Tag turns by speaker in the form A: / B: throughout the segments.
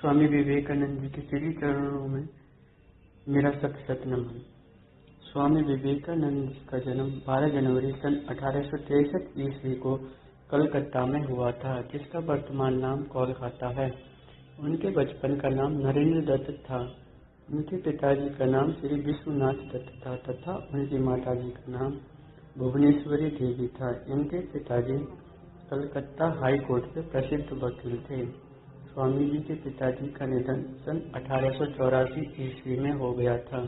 A: स्वामी विवेकानंद जी के श्री चरणों में मेरा शत शत नमन। स्वामी विवेकानंद जी का जन्म 12 जनवरी सन 1863 ईस्वी को कलकत्ता में हुआ था, जिसका वर्तमान नाम कोलकाता है। उनके बचपन का नाम नरेंद्र दत्त था। उनके पिताजी का नाम श्री विश्वनाथ दत्त था तथा उनकी माताजी का नाम भुवनेश्वरी देवी था। इनके पिताजी कलकत्ता हाई कोर्ट के प्रसिद्ध वकील थे। स्वामी जी के पिताजी का निधन सन 1884 ईस्वी में हो गया था,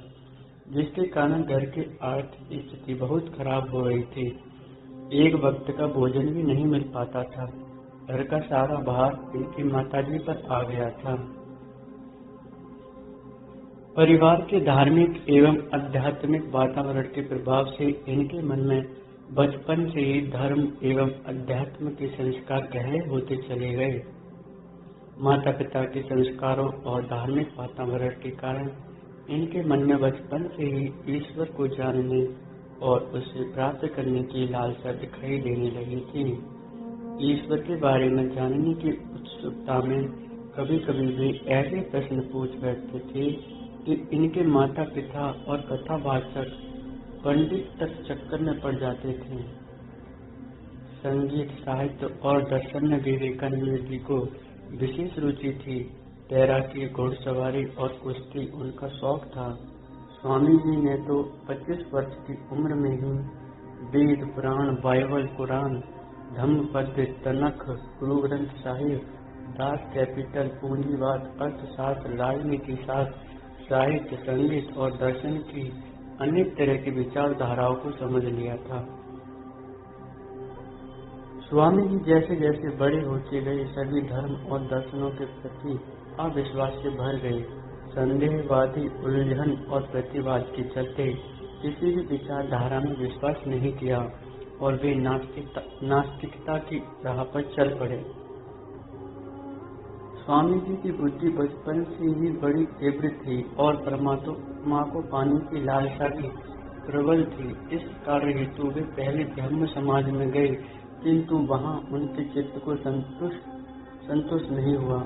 A: जिसके कारण घर की आर्थिक स्थिति बहुत खराब हो रही थी। एक वक्त का भोजन भी नहीं मिल पाता था। घर का सारा भार इनकी माताजी पर आ गया था। परिवार के धार्मिक एवं आध्यात्मिक वातावरण के प्रभाव से इनके मन में बचपन से ही धर्म एवं अध्यात्म के संस्कार गहरे होते चले गए। माता पिता के संस्कारों और धार्मिक वातावरण के कारण इनके मन में बचपन से ही ईश्वर को जानने और उसे प्राप्त करने की लालसा दिखाई देने लगी थी। ईश्वर के बारे में जानने की उत्सुकता में कभी कभी वे ऐसे प्रश्न पूछ बैठते थे कि इनके माता पिता और कथावाचक पंडित तक चक्कर में पड़ जाते थे। संगीत, साहित्य और दर्शन में विवेकानंद जी को विशेष रुचि थी। तैराकी, घुड़सवारी और कुश्ती उनका शौक था। स्वामी जी ने तो 25 वर्ष की उम्र में ही वेद, पुराण, Bible, Quran, Dhammapada, तनख, Guru Granth Sahib, Das Kapital, पूंजीवाद, अर्थशास्त्र, राजनीति शास्त्र, साहित्य, संगीत और दर्शन की अनेक तरह की विचारधाराओं को समझ लिया था। स्वामी जी जैसे जैसे बड़े होते गए, सभी धर्म और दर्शनों के प्रति अविश्वास से भर गए। संदेहवादी, उलझन और प्रतिवाद के चलते किसी भी विचारधारा में विश्वास नहीं किया और वे नास्तिकता की राह पर चल पड़े। स्वामी जी की बुद्धि बचपन से ही बड़ी तीव्र थी और परमात्मा को पाने की लालसा भी प्रबल थी। इस कार्य हेतु वे पहले ब्रह्म समाज में गए, किंतु वहां उनके चित्त को संतुष्ट नहीं हुआ।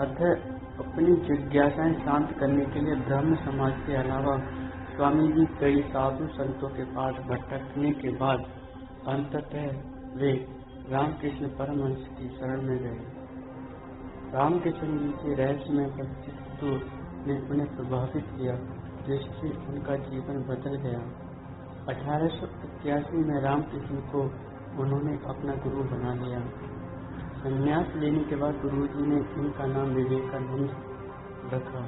A: अतः अपनी जिज्ञासाएं शांत करने के लिए ब्रह्म समाज के अलावा स्वामी जी कई साधु संतों के पास भटकने के बाद अंततः वे रामकृष्ण परमहंस की शरण में गए। रामकृष्ण जी के रहस्यमय व्यक्तित्व ने उन्हें प्रभावित किया, जिससे उनका जीवन बदल गया। 1881 में रामकृष्ण को उन्होंने अपना गुरु बना लिया। संन्यास लेने के बाद गुरुजी ने इनका नाम विवेकानंद रखा।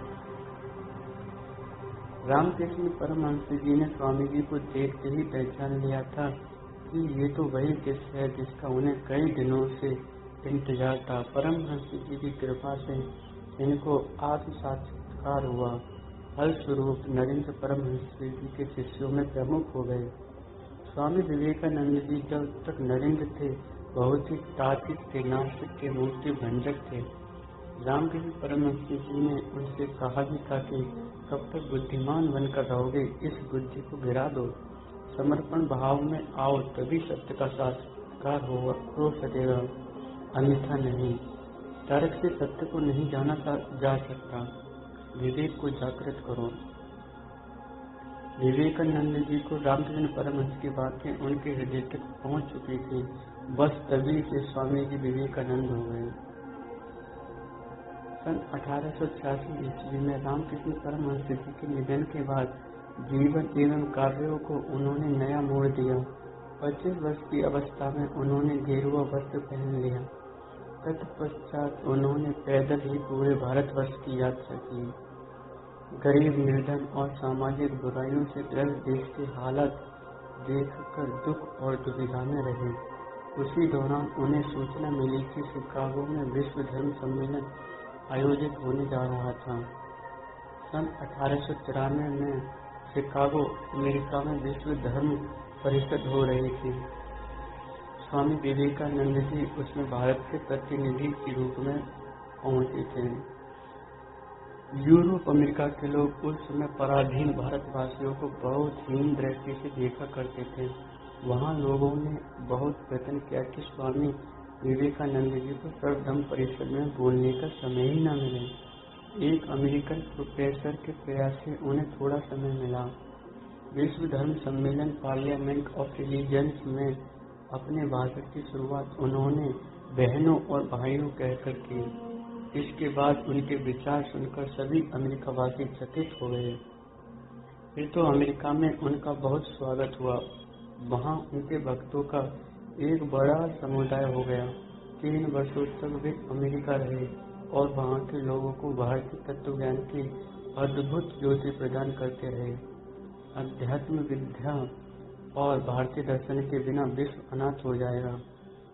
A: रामकृष्ण परमहंस जी ने स्वामी जी को देखते ही पहचान लिया था कि ये तो वही शिष्य है जिसका उन्हें कई दिनों से इंतजार था। परमहंस जी की कृपा से इनको आत्म साक्षात्कार हुआ। फलस्वरूप नरेंद्र परमहंस जी के शिष्यों में प्रमुख हो गए। स्वामी विवेकानंद जी जब तक नरेंद्र थे बहुत ही तार्किक थे, नास्तिक के मूर्ति भंजक थे। रामकृष्ण परमहंस जी ने उनसे कहा भी था कि कब तक बुद्धिमान बनकर रहोगे, इस बुद्धि को गिरा दो, समर्पण भाव में आओ, तभी सत्य का साक्षात्कार हो सकेगा, अन्यथा नहीं। तर्क से सत्य को नहीं जाना जा सकता, विवेक को जागृत करो। विवेकानंद जी को रामकृष्ण परमहंस की बातें उनके हृदय तक पहुंच चुकी थी। बस तभी से स्वामी जी विवेकानंद हो गए। सन 1886 ईस्वी में रामकृष्ण परमहंस जी के निधन के बाद जीवन एवं कार्यों को उन्होंने नया मोड़ दिया। 25 वर्ष की अवस्था में उन्होंने गेरुआ वस्त्र पहन लिया। तत्पश्चात उन्होंने पैदल ही पूरे भारतवर्ष की यात्रा की। गरीब, निर्धन और सामाजिक बुराइयों से ग्रस्त देश की हालत देखकर दुख और दुविधा में रहे। उसी दौरान उन्हें सूचना मिली कि शिकागो में विश्व धर्म सम्मेलन आयोजित होने जा रहा था। सन 1893 में शिकागो, अमेरिका में विश्व धर्म परिषद हो रही थी। स्वामी विवेकानंद जी उसमें भारत के प्रतिनिधि के रूप में पहुंचे थे। यूरोप, अमेरिका के लोग उस समय पराधीन भारतवासियों को बहुत हीन दृष्टि से देखा करते थे। वहाँ लोगों ने बहुत प्रयत्न किया कि स्वामी विवेकानंद जी को सर्वधर्म परिषद में बोलने का समय ही न मिले। एक अमेरिकन प्रोफेसर के प्रयास से उन्हें थोड़ा समय मिला। विश्व धर्म सम्मेलन पार्लियामेंट ऑफ रिलीजन्स में अपने भाषण की शुरुआत उन्होंने बहनों और भाइयों कहकर की। इसके बाद उनके विचार सुनकर सभी अमेरिकावासी चकित हो गए। फिर तो अमेरिका में उनका बहुत स्वागत हुआ। वहां उनके भक्तों का एक बड़ा समुदाय हो गया। 3 वर्षों तक वे अमेरिका रहे और वहां के लोगों को भारतीय तत्व ज्ञान की अद्भुत ज्योति प्रदान करते रहे। अध्यात्म विद्या और भारतीय दर्शन के बिना विश्व अनाथ हो जाएगा,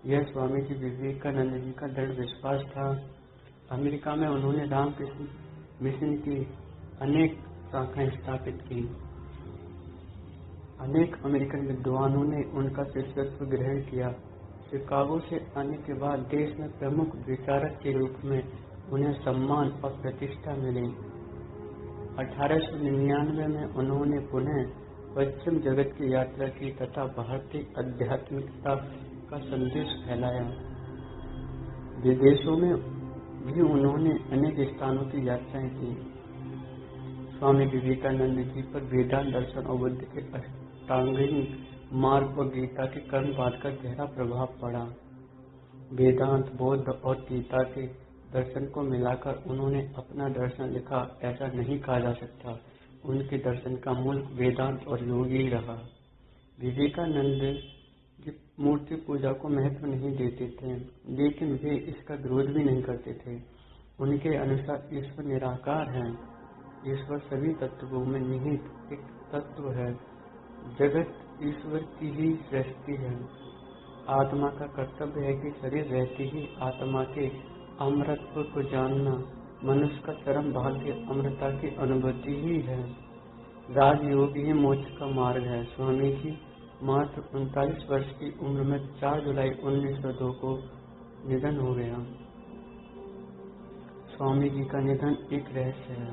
A: यह स्वामी जी विवेकानंद जी का दृढ़ विश्वास था। अमेरिका में उन्होंने रामकृष्ण मिशन की अनेक शाखाएं स्थापित की। अनेक अमेरिकन विद्वानों ने उनका शिष्यत्व ग्रहण किया। शिकागो से आने के बाद देश में प्रमुख विचारक के रूप में उन्हें सम्मान और प्रतिष्ठा मिली। 1899 में उन्होंने पुनः पश्चिम जगत की यात्रा की तथा भारतीय आध्यात्मिकता का संदेश फैलाया। विदेशों में भी उन्होंने अनेक स्थानों की यात्राएं की। स्वामी विवेकानंद जी पर वेदांत दर्शन और बुद्ध के अष्टांगिक मार्ग और गीता के कर्मवाद का गहरा प्रभाव पड़ा। वेदांत, बौद्ध और गीता के दर्शन को मिलाकर उन्होंने अपना दर्शन लिखा, ऐसा नहीं कहा जा सकता। उनके दर्शन का मूल वेदांत और योग ही रहा। विवेकानंद जी मूर्ति पूजा को महत्व नहीं देते थे, लेकिन वे इसका विरोध भी नहीं करते थे। उनके अनुसार ईश्वर निराकार है। ईश्वर सभी तत्वों में निहित एक तत्व है। जगत ईश्वर की ही सृष्टि है। आत्मा का कर्तव्य है कि शरीर रहते ही आत्मा के अमरत्व को जानना। मनुष्य का चरम भाग्य अमरता की अनुभूति ही है। राजयोग ही मोक्ष का मार्ग है। स्वामी जी मात्र 39 वर्ष की उम्र में 4 जुलाई 1902 को निधन हो गया। स्वामी जी का निधन एक रहस्य है।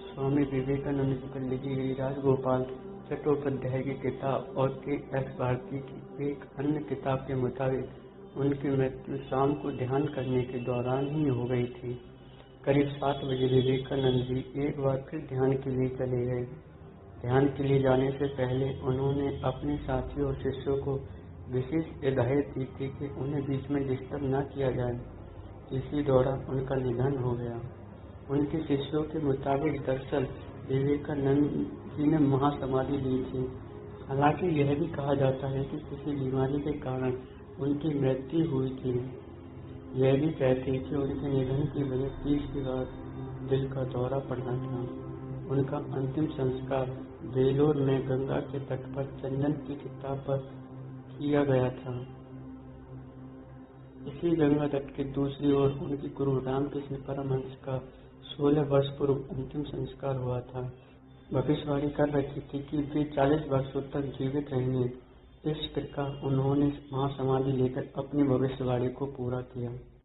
A: स्वामी विवेकानंद जी पर लिखी गई राजगोपाल चट्टोपाध्याय की किताब और के.एस. भारती की एक अन्य किताब के मुताबिक उनकी मृत्यु शाम को ध्यान करने के दौरान ही हो गई थी। करीब 7 बजे विवेकानंद जी एक बार फिर ध्यान के लिए चले गए। ध्यान के लिए जाने से पहले उन्होंने अपने साथियों और शिष्यों को विशेष हिदायत दी थी कि उन्हें बीच में डिस्टर्ब न किया जाए। इसी दौरान उनका निधन हो गया। उनके शिष्यों के मुताबिक दरअसल विवेकानंद जी ने महासमाधि ली थी। हालांकि यह भी कहा जाता है कि किसी बीमारी के कारण उनकी मृत्यु हुई थी। यह भी कहते हैं कि उनके निधन की वजह 30 के बाद दिल का दौरा पड़ना था। उनका अंतिम संस्कार वेलोर में गंगा के तट पर चंदन की चिता पर किया गया था। इसी गंगा तट के दूसरी ओर उनके गुरु रामकृष्ण परमहंस का 16 वर्ष पूर्व अंतिम संस्कार हुआ था। भविष्यवाणी कर रखी थी कि वे 40 वर्षों तक जीवित रहेंगे। इस प्रकार उन्होंने महासमाधि लेकर अपनी भविष्यवाणी को पूरा किया।